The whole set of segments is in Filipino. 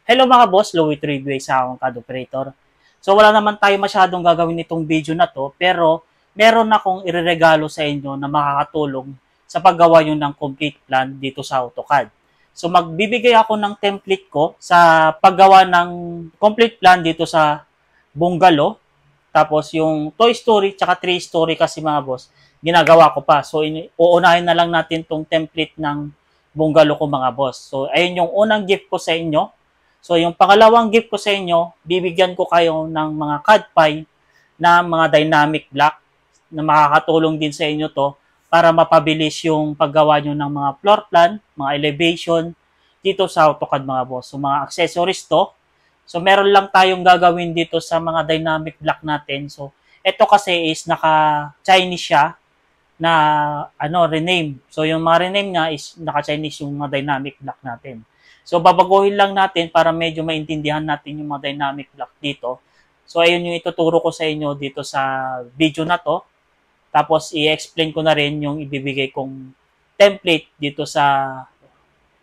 Hello mga boss, Louie Trivio sa akong CAD operator. So wala naman tayo masyadong gagawin nitong video na to, pero meron akong ireregalo sa inyo na makakatulong sa paggawa nyo ng complete plan dito sa AutoCAD. So magbibigay ako ng template ko sa paggawa ng complete plan dito sa bungalow. Tapos yung Toy Story tsaka 3 Story kasi mga boss, ginagawa ko pa. So uunahin na lang natin tong template ng bungalow ko mga boss. So ayun yung unang gift ko sa inyo. So, yung pangalawang gift ko sa inyo, bibigyan ko kayo ng mga CAD file na mga dynamic block na makakatulong din sa inyo to para mapabilis yung paggawa nyo ng mga floor plan, mga elevation dito sa AutoCAD mga boss. So, mga accessories to. So, meron lang tayong gagawin dito sa mga dynamic block natin. So, ito kasi is naka-Chinese siya na rename. So, yung mga rename niya is naka-Chinese yung mga dynamic block natin. So, babaguhin lang natin para medyo maintindihan natin yung mga dynamic block dito. So, ayun yung ituturo ko sa inyo dito sa video na to. Tapos, i-explain ko na rin yung ibibigay kong template dito sa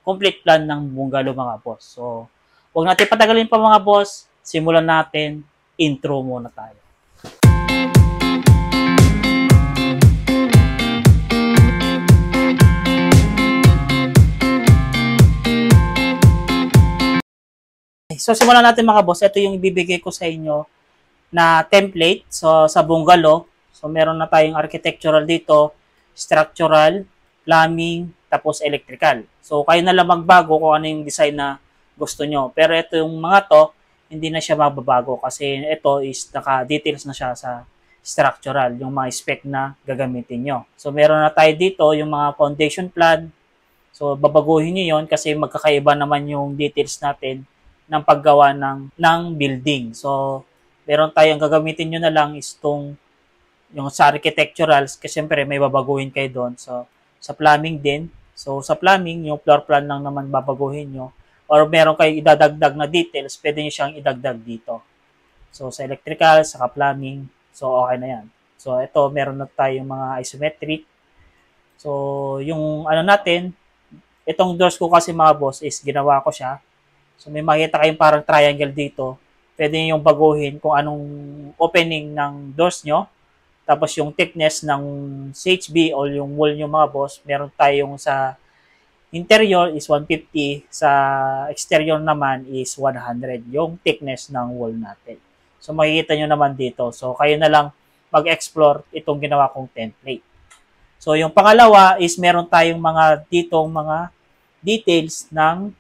complete plan ng bungalow mga boss. So, huwag natin patagalin pa mga boss. Simulan natin. Intro muna tayo. So, simulan natin mga boss. Ito yung ibibigay ko sa inyo na template. So, sa bungalow. So, meron na tayong architectural dito, structural, plumbing, tapos electrical. So, kayo na lang magbago kung ano yung design na gusto nyo. Pero ito yung mga to, hindi na siya mababago kasi ito is naka-details na siya sa structural, yung mga spec na gagamitin nyo. So, meron na tayo dito yung mga foundation plan. So, babaguhin nyo yun kasi magkakaiba naman yung details natin ng paggawa ng building. So, meron tayong gagamitin nyo na lang is yung sa architectural, kasi siyempre may babaguhin kayo doon. So, sa plumbing din. So, sa plumbing, yung floor plan lang naman babaguhin nyo. Or meron kayo idadagdag na details, pwede nyo siyang idagdag dito. So, sa electrical, sa plumbing, so okay na yan. So, ito, meron na tayong mga isometric. So, yung natin, itong doors ko kasi mga boss is ginawa ko siya. So, may makita kayong parang triangle dito. Pwede nyo yung baguhin kung anong opening ng doors nyo. Tapos yung thickness ng CHB o yung wall nyo mga boss, meron tayong sa interior is 150, sa exterior naman is 100 yung thickness ng wall natin. So, makikita nyo naman dito. So, kayo na lang mag-explore itong ginawa kong template. So, yung pangalawa is meron tayong mga details ng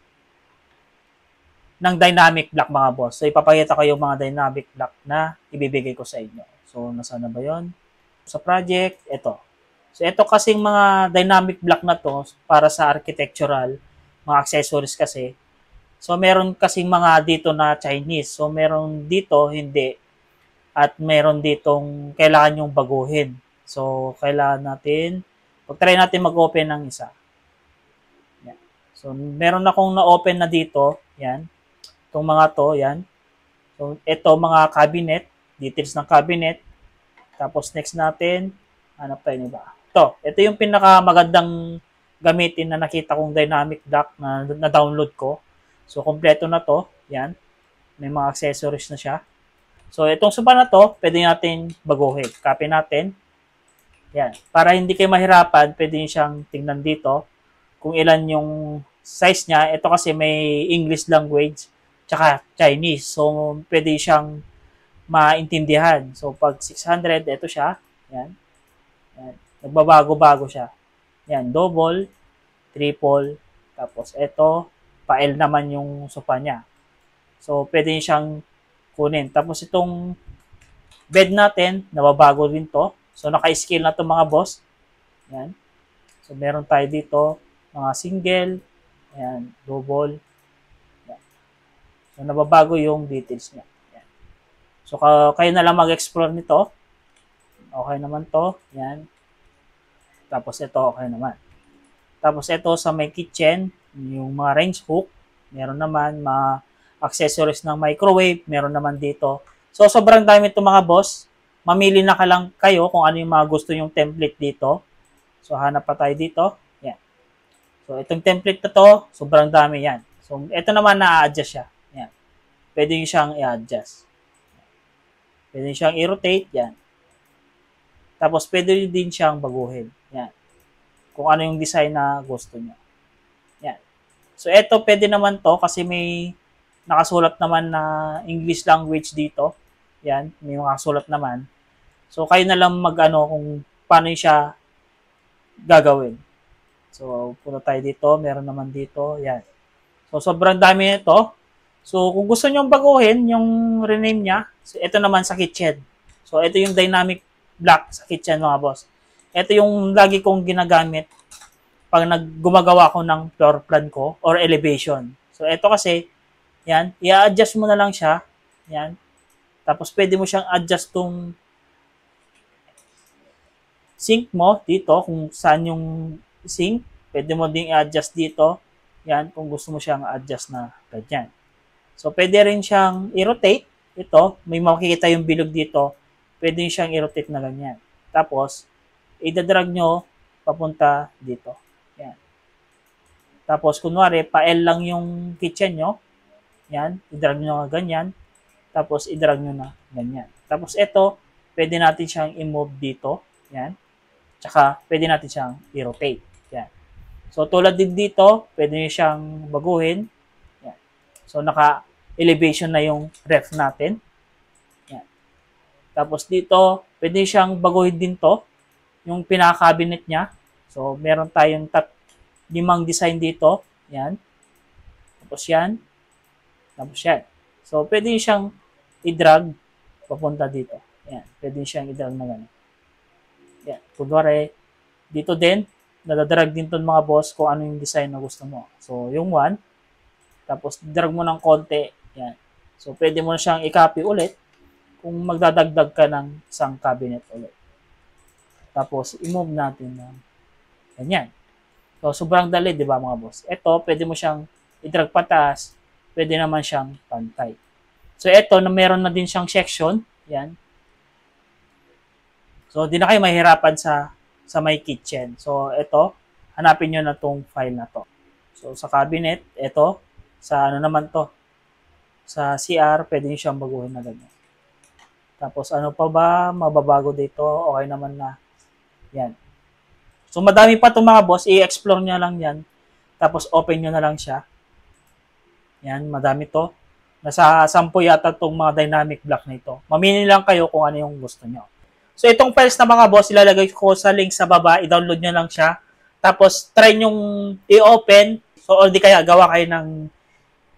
dynamic block mga boss. So, ipapakita ko yung mga dynamic block na ibibigay ko sa inyo. So, nasaan na ba yun? Sa project, ito. So, ito kasing mga dynamic block na to para sa architectural, mga accessories kasi. So, meron kasing mga dito na Chinese. So, meron dito, hindi. At meron ditong kailangan yung baguhin. So, kailangan natin, pag-try natin mag-open ng isa. Yan. So, meron akong na-open na dito. Yan. Itong mga to, yan. So, ito mga cabinet, details ng cabinet. Tapos next natin, hanap tayo ba? Ito yung pinakamagandang gamitin na nakita kong dynamic block na download ko. So, kompleto na to, yan. May mga accessories na siya. So, itong sofa na to, pwede natin baguhin. Copy natin. Yan. Para hindi kayo mahirapan, pwede nyo siyang tingnan dito kung ilan yung size niya. Ito kasi may English language tsaka Chinese. So, pwede siyang maintindihan. So, pag 600, ito siya. Yan. Yan. Nagbabago-bago siya. Yan. Double, triple, tapos ito, pa-L naman yung sofa niya. So, pwede siyang kunin. Tapos itong bed natin, nababago rin to. So, naka-scale na to mga boss. Yan. So, meron tayo dito, mga single, yan, double. So, nababago yung details niya. Yan. So, kayo na lang mag-explore nito. Okay naman to. Yan. Tapos, ito, okay naman. Tapos, ito sa may kitchen, yung mga range hook. Meron naman mga accessories ng microwave. Meron naman dito. So, sobrang dami ito mga boss. Mamili na ka lang kayo kung ano yung mga gusto yung template dito. So, hanap pa tayo dito. Yan. So, itong template na to, sobrang dami yan. So, ito naman na-adjust siya. Yan. pwede nyo siyang i-adjust. Pwede nyo siyang i-rotate, yan. Tapos, pwede nyo din siyang baguhin. Yan. Kung ano yung design na gusto nyo. Yan. So, eto, pwede naman to kasi may nakasulat naman na English language dito. Yan, may nakasulat naman. So, kayo na lang mag-ano kung paano siya gagawin. So, punta tayo dito. Meron naman dito. Yan. So, sobrang dami nito. So, kung gusto nyo baguhin yung rename niya, so, ito naman sa kitchen. So, ito yung dynamic block sa kitchen, mga boss. Ito yung lagi kong ginagamit pag gumagawa ko ng floor plan ko or elevation. So, ito kasi, yan, i-adjust mo na lang siya. Yan. Tapos, pwede mo siyang adjust tong sink mo dito, kung saan yung sink. Pwede mo ding i-adjust dito. Yan, kung gusto mo siyang adjust na ganyan. So, pwede rin siyang i-rotate. Ito, may makikita yung bilog dito. Pwede siyang i-rotate na ganyan. Tapos, i-drag nyo papunta dito. Yan. Tapos, kunwari, pa-L lang yung kitchen nyo. Yan, i-drag nyo ganyan. Tapos, i-drag nyo na ganyan. Tapos, ito, pwede natin siyang i-move dito. Yan. Tsaka, pwede natin siyang i-rotate. Yan. So, tulad din dito, pwede nyo siyang baguhin. Yan. So, naka-elevation na yung ref natin. Yan. Tapos, dito, pwede siyang baguhin din to. Yung pinaka-cabinet niya. So, meron tayong 5 design dito. Yan. Tapos, yan. Tapos, yan. So, pwede siyang i-drag papunta dito. Yan. Pwede siyang i-drag na gano'n. Yan. Kunwari, dito din, nadadrag din to mga boss kung ano yung design na gusto mo. So, yung 1, tapos drag mo ng konti, yan. So, pwede mo na siyang i-copy ulit kung magdadagdag ka ng isang cabinet ulit. Tapos, i-move natin ng ganyan. So, sobrang dali, di ba mga boss? Ito, pwede mo siyang i-drag pataas, pwede naman siyang pantay. So, ito, na meron na din siyang section, yan. So, di na kayo mahirapan sa may kitchen. So, ito, hanapin nyo na tong file na to. So, sa cabinet, ito, sa ano naman to, sa CR, pwede nyo siyang baguhin na ganyan. Tapos, ano pa ba, mababago dito, okay naman na, yan. So, madami pa itong mga boss, i-explore nyo lang yan. Tapos, open nyo na lang siya. Yan, madami to. Nasa 10 yata itong mga dynamic block na ito. Mamili lang kayo kung ano yung gusto nyo. So, itong files na mga boss, ilalagay ko sa link sa baba. I-download nyo lang siya. Tapos, try nyong i-open. So, or di kaya gawa kayo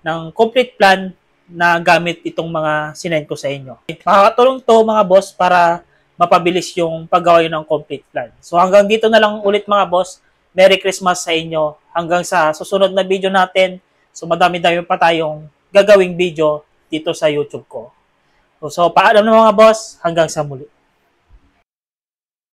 ng complete plan na gamit itong mga sinend ko sa inyo. Makakatulong to mga boss para mapabilis yung paggawa ng complete plan. So, hanggang dito na lang ulit mga boss. Merry Christmas sa inyo. Hanggang sa susunod na video natin. So, madami-dami pa tayong gagawing video dito sa YouTube ko. So, paalam na mga boss. Hanggang sa muli.